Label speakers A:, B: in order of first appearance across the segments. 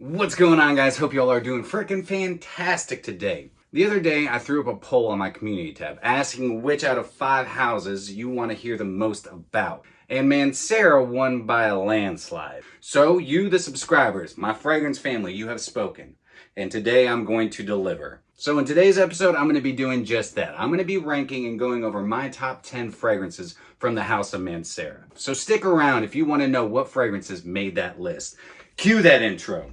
A: What's going on, guys? Hope y'all are doing freaking fantastic today. The other day, I threw up a poll on my community tab asking which out of 5 houses you want to hear the most about. And Mancera won by a landslide. So you, the subscribers, my fragrance family, you have spoken. And today I'm going to deliver. So in today's episode, I'm going to be doing just that. I'm going to be ranking and going over my top 10 fragrances from the house of Mancera. So stick around if you want to know what fragrances made that list. Cue that intro.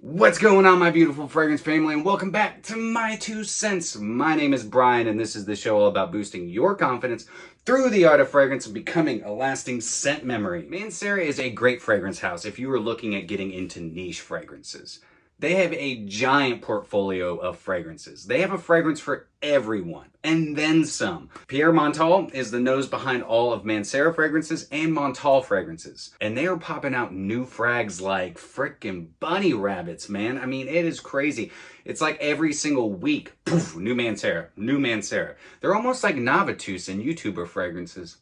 A: What's going on, my beautiful fragrance family, and welcome back to My2Scents. My name is Brian, and this is the show all about boosting your confidence through the art of fragrance and becoming a lasting scent memory. Mancera is a great fragrance house if you are looking at getting into niche fragrances. They have a giant portfolio of fragrances. They have a fragrance for everyone, and then some. Pierre Montal is the nose behind all of Mancera fragrances and Montal fragrances. And they are popping out new frags like frickin' bunny rabbits, man. I mean, it is crazy. It's like every single week, poof, new Mancera, new Mancera. They're almost like novitus and YouTuber fragrances.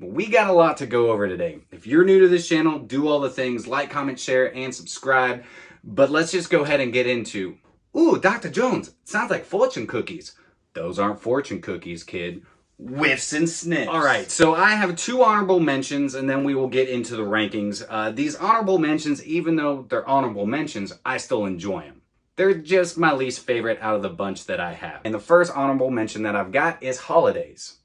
A: We got a lot to go over today. If you're new to this channel, do all the things, like, comment, share, and subscribe. But let's just go ahead and get into, ooh, Dr. Jones, sounds like fortune cookies. Those aren't fortune cookies, kid. Whiffs and sniffs. All right, so I have 2 honorable mentions, and then we will get into the rankings. These honorable mentions, even though they're honorable mentions, I still enjoy them. They're just my least favorite out of the bunch that I have. And the first honorable mention that I've got is Holidays.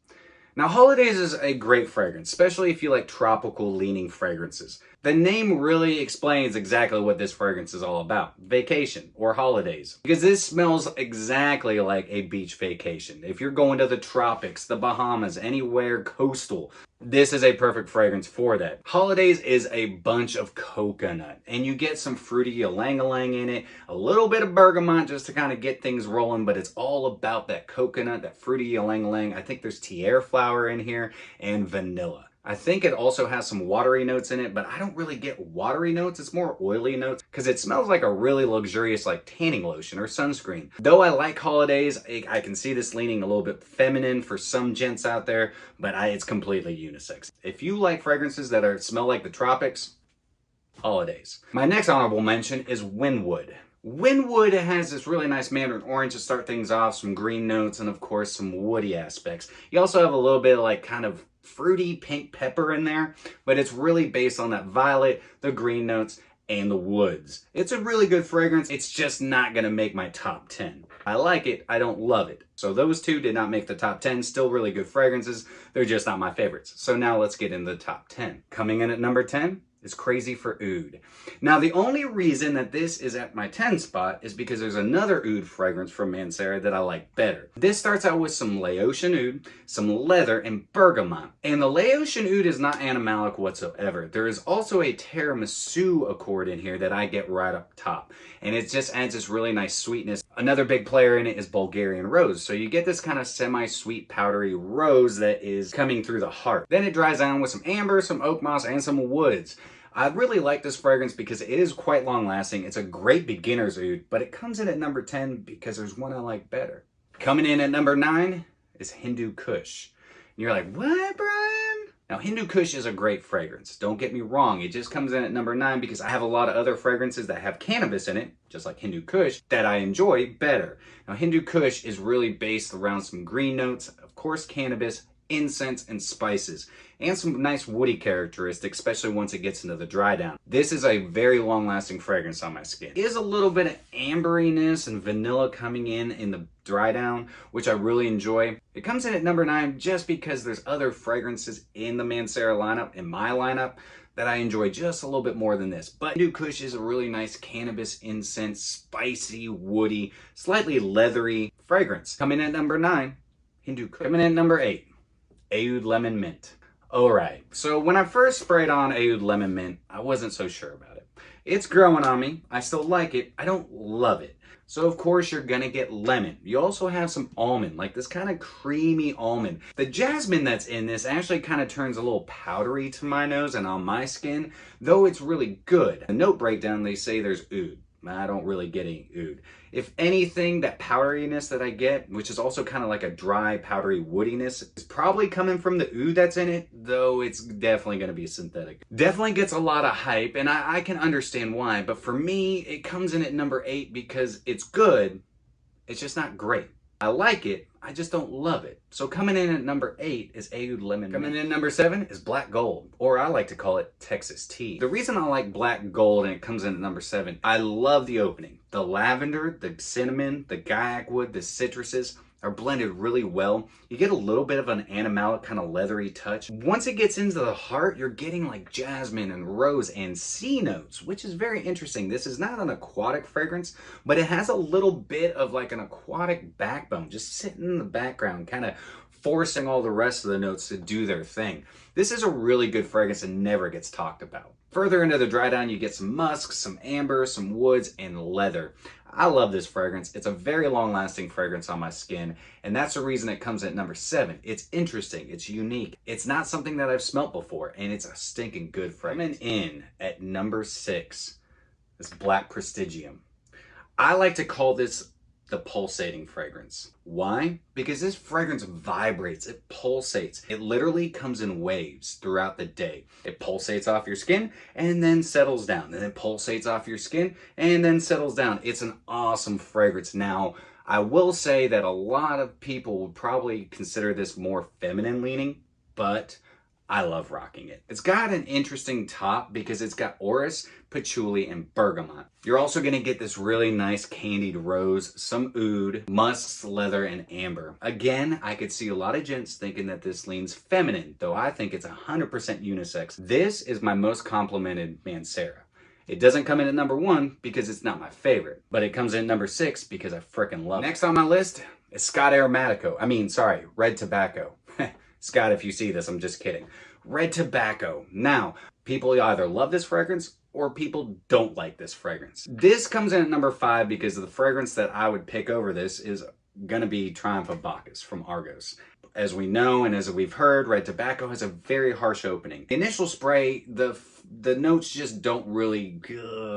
A: Now, Holidays is a great fragrance, especially if you like tropical leaning fragrances. The name really explains exactly what this fragrance is all about. Vacation or holidays. Because this smells exactly like a beach vacation. If you're going to the tropics, the Bahamas, anywhere coastal, this is a perfect fragrance for that. Holidays is a bunch of coconut, and you get some fruity ylang-ylang in it, a little bit of bergamot just to kind of get things rolling, but it's all about that coconut, that fruity ylang-ylang. I think there's tiare flower in here and vanilla. I think it also has some watery notes in it, but I don't really get watery notes. It's more oily notes because it smells like a really luxurious like tanning lotion or sunscreen. Though I like Holidays, I can see this leaning a little bit feminine for some gents out there, but it's completely unisex. If you like fragrances that smell like the tropics, Holidays. My next honorable mention is Wynwood. Wynwood has this really nice mandarin orange to start things off, some green notes, and of course some woody aspects. You also have a little bit of like kind of fruity pink pepper in there, but it's really based on that violet, the green notes, and the woods. It's a really good fragrance. It's just not gonna make my top 10. I like it, I don't love it. So those 2 did not make the top 10, still really good fragrances. They're just not my favorites. So now let's get into the top 10. Coming in at number 10 is Crazy for Oud. Now, the only reason that this is at my 10 spot is because there's another oud fragrance from Mancera that I like better. This starts out with some Laotian oud, some leather, and bergamot. And the Laotian oud is not animalic whatsoever. There is also a tiramisu accord in here that I get right up top. And it just adds this really nice sweetness. Another big player in it is Bulgarian rose. So you get this kind of semi-sweet powdery rose that is coming through the heart. Then it dries down with some amber, some oak moss, and some woods. I really like this fragrance because it is quite long lasting. It's a great beginner's oud, but it comes in at number 10 because there's one I like better. Coming in at number 9 is Hindu Kush. And you're like, what, Brian? Now, Hindu Kush is a great fragrance. Don't get me wrong. It just comes in at number 9 because I have a lot of other fragrances that have cannabis in it, just like Hindu Kush, that I enjoy better. Now, Hindu Kush is really based around some green notes, of course, cannabis, incense, and spices, and some nice woody characteristics, especially once it gets into the dry down. This is a very long-lasting fragrance on my skin. It is a little bit of amberiness and vanilla coming in the dry down, which I really enjoy. It comes in at number 9 just because there's other fragrances in the Mancera lineup, in my lineup, that I enjoy just a little bit more than this. But Hindu Kush is a really nice cannabis, incense, spicy, woody, slightly leathery fragrance. Coming in at number 9, Hindu Kush. Coming in at number 8, Aoud Lemon Mint. Alright, so when I first sprayed on Aoud Lemon Mint, I wasn't so sure about it. It's growing on me. I still like it. I don't love it. So of course you're gonna get lemon. You also have some almond, like this kind of creamy almond. The jasmine that's in this actually kind of turns a little powdery to my nose and on my skin, though it's really good. The note breakdown, they say there's oud. I don't really get any oud. If anything, that powderiness that I get, which is also kind of like a dry, powdery woodiness, is probably coming from the oud that's in it, though it's definitely going to be synthetic. Definitely gets a lot of hype, and I can understand why, but for me, it comes in at number 8 because it's good, it's just not great. I like it, I just don't love it. So coming in at number 8 is Aoud Lemon. Coming in at number 7 is Black Gold, or I like to call it Texas Tea. The reason I like Black Gold and it comes in at number 7, I love the opening. The lavender, the cinnamon, the guaiac wood, the citruses are blended really well. You get a little bit of an animalic kind of leathery touch. Once it gets into the heart, you're getting like jasmine and rose and sea notes, which is very interesting. This is not an aquatic fragrance, but it has a little bit of like an aquatic backbone, just sitting in the background, kind of forcing all the rest of the notes to do their thing. This is a really good fragrance and never gets talked about. Further into the dry down, you get some musk, some amber, some woods, and leather. I love this fragrance. It's a very long-lasting fragrance on my skin, and that's the reason it comes at number 7. It's interesting, it's unique. It's not something that I've smelt before, and it's a stinking good fragrance. Coming in at number 6 is Black Prestigium. I like to call this the pulsating fragrance. Why? Because this fragrance vibrates, it pulsates. It literally comes in waves throughout the day. It pulsates off your skin and then settles down. And it pulsates off your skin and then settles down. It's an awesome fragrance. Now, I will say that a lot of people would probably consider this more feminine leaning, but I love rocking it. It's got an interesting top because it's got orris, patchouli, and bergamot. You're also gonna get this really nice candied rose, some oud, musks, leather, and amber. Again, I could see a lot of gents thinking that this leans feminine, though I think it's 100% unisex. This is my most complimented Mancera. It doesn't come in at number 1 because it's not my favorite, but it comes in at number 6 because I frickin' love it. Next on my list is Scott Aromatico. Red Tobacco. Scott, if you see this, I'm just kidding. Red Tobacco. Now, people either love this fragrance or people don't like this fragrance. This comes in at number 5 because the fragrance that I would pick over this is gonna be Triumph of Bacchus from Argos. As we know and as we've heard, Red Tobacco has a very harsh opening. The initial spray, the notes just don't really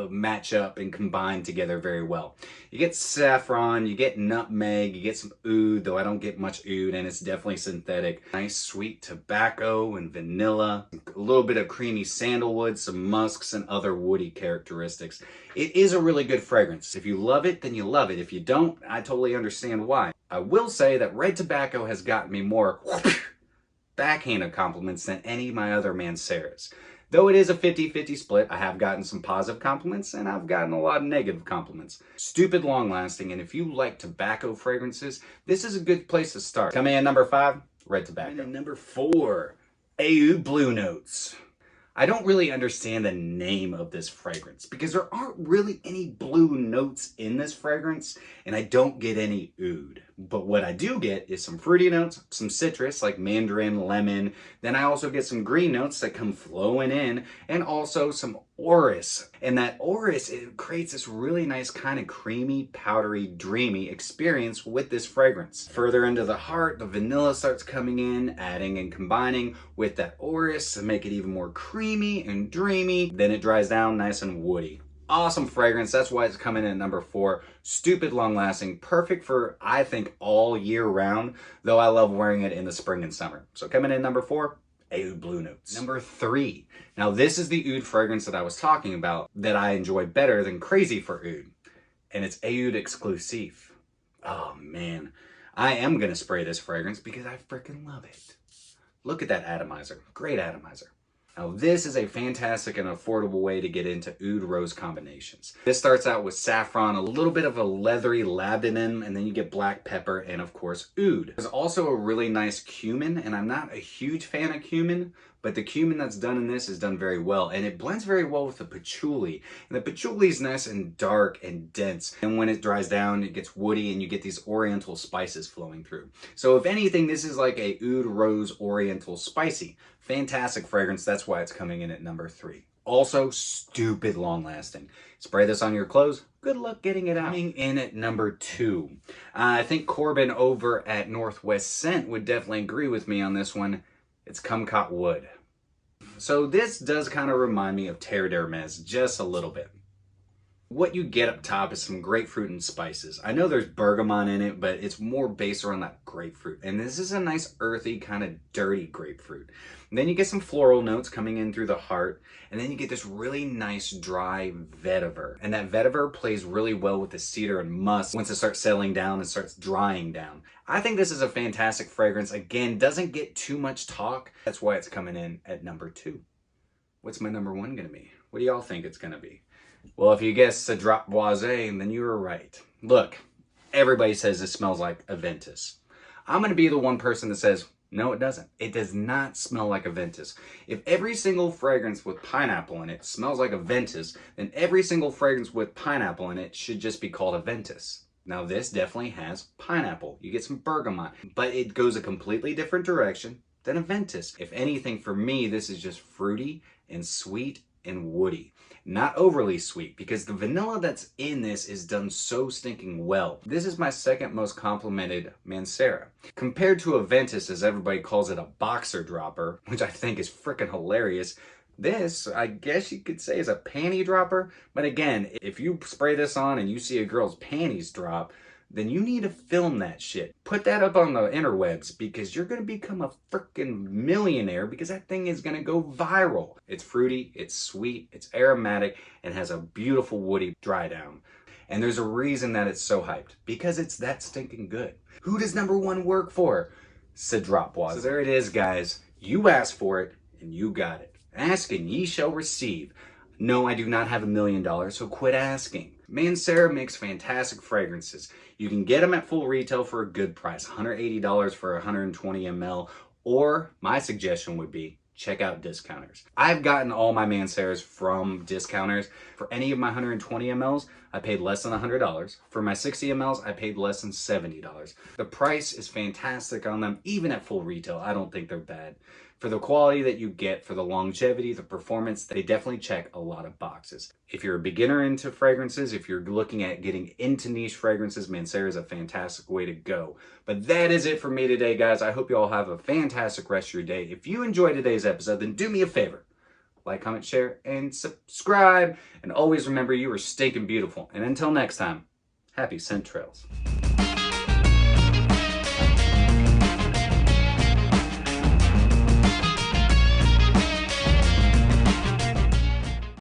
A: match up and combine together very well. You get saffron, you get nutmeg, you get some oud, though I don't get much oud, and it's definitely synthetic. Nice sweet tobacco and vanilla, a little bit of creamy sandalwood, some musks, and other woody characteristics. It is a really good fragrance. If you love it, then you love it. If you don't, I totally understand why. I will say that Red Tobacco has gotten me more backhanded compliments than any of my other Manceras. Though it is a 50-50 split, I have gotten some positive compliments and I've gotten a lot of negative compliments. Stupid long lasting, and if you like tobacco fragrances, this is a good place to start. Coming in at number 5, Red Tobacco. Coming in at number 4, Aoud Blue Notes. I don't really understand the name of this fragrance because there aren't really any blue notes in this fragrance, and I don't get any oud. But what I do get is some fruity notes, some citrus like mandarin, lemon. Then I also get some green notes that come flowing in, and also some orris. And that orris, it creates this really nice kind of creamy, powdery, dreamy experience with this fragrance. Further into the heart, the vanilla starts coming in, adding and combining with that orris to make it even more creamy and dreamy. Then it dries down nice and woody. Awesome fragrance. That's why it's coming in at number 4. Stupid long lasting. Perfect for, I think, all year round, though I love wearing it in the spring and summer. So coming in at number 4, Aoud Blue Notes. Number 3. Now this is the oud fragrance that I was talking about that I enjoy better than crazy for oud. And it's Aoud Eclusif. Oh man. I am going to spray this fragrance because I freaking love it. Look at that atomizer. Great atomizer. Now this is a fantastic and affordable way to get into oud rose combinations. This starts out with saffron, a little bit of a leathery labdanum, and then you get black pepper and of course oud. There's also a really nice cumin, and I'm not a huge fan of cumin, but the cumin that's done in this is done very well, and it blends very well with the patchouli. And the patchouli is nice and dark and dense, and when it dries down, it gets woody and you get these oriental spices flowing through. So if anything, this is like a oud rose oriental spicy. Fantastic fragrance, that's why it's coming in at number 3. Also, stupid long lasting. Spray this on your clothes, good luck getting it out. Coming in at number 2. I think Corbin over at Northwest Scent would definitely agree with me on this one. It's Kumkat Wood. So this does kind of remind me of Terre d'Hermes just a little bit. What you get up top is some grapefruit and spices. I know there's bergamot in it, but it's more based around that grapefruit. And this is a nice earthy, kind of dirty grapefruit. And then you get some floral notes coming in through the heart. And then you get this really nice dry vetiver. And that vetiver plays really well with the cedar and musk once it starts settling down and starts drying down. I think this is a fantastic fragrance. Again, doesn't get too much talk. That's why it's coming in at number 2. What's my number 1 gonna be? What do y'all think it's gonna be? Well, if you guessed Cedrat Boise, then you were right. Look, everybody says it smells like Invictus. I'm going to be the one person that says, no, it doesn't. It does not smell like Invictus. If every single fragrance with pineapple in it smells like Invictus, then every single fragrance with pineapple in it should just be called Invictus. Now, this definitely has pineapple. You get some bergamot, but it goes a completely different direction than Invictus. If anything, for me, this is just fruity and sweet and woody. Not overly sweet, because the vanilla that's in this is done so stinking well. This is my second most complimented Mancera. Compared to Invictus, as everybody calls it, a boxer dropper, which I think is freaking hilarious, this, I guess you could say, is a panty dropper. But again, if you spray this on and you see a girl's panties drop, then you need to film that shit. Put that up on the interwebs, because you're gonna become a freaking millionaire, because that thing is gonna go viral. It's fruity, it's sweet, it's aromatic, and has a beautiful woody dry down. And there's a reason that it's so hyped, because it's that stinking good. Who does number 1 work for? Cedrat Boise. So there it is, guys. You asked for it, and you got it. Ask and ye shall receive. No, I do not have $1 million, so quit asking. Mancera makes fantastic fragrances. You can get them at full retail for a good price, $180 for 120 ml, or my suggestion would be check out discounters. I've gotten all my Manceras from discounters. For any of my 120 mls, I paid less than $100. For my 60 mls, I paid less than $70. The price is fantastic on them, even at full retail. I don't think they're bad. For the quality that you get, for the longevity, the performance, they definitely check a lot of boxes. If you're a beginner into fragrances, if you're looking at getting into niche fragrances, Mancera is a fantastic way to go. But that is it for me today, guys. I hope you all have a fantastic rest of your day. If you enjoyed today's episode, then do me a favor. Like, comment, share, and subscribe. And always remember, you are stinking beautiful. And until next time, happy scent trails.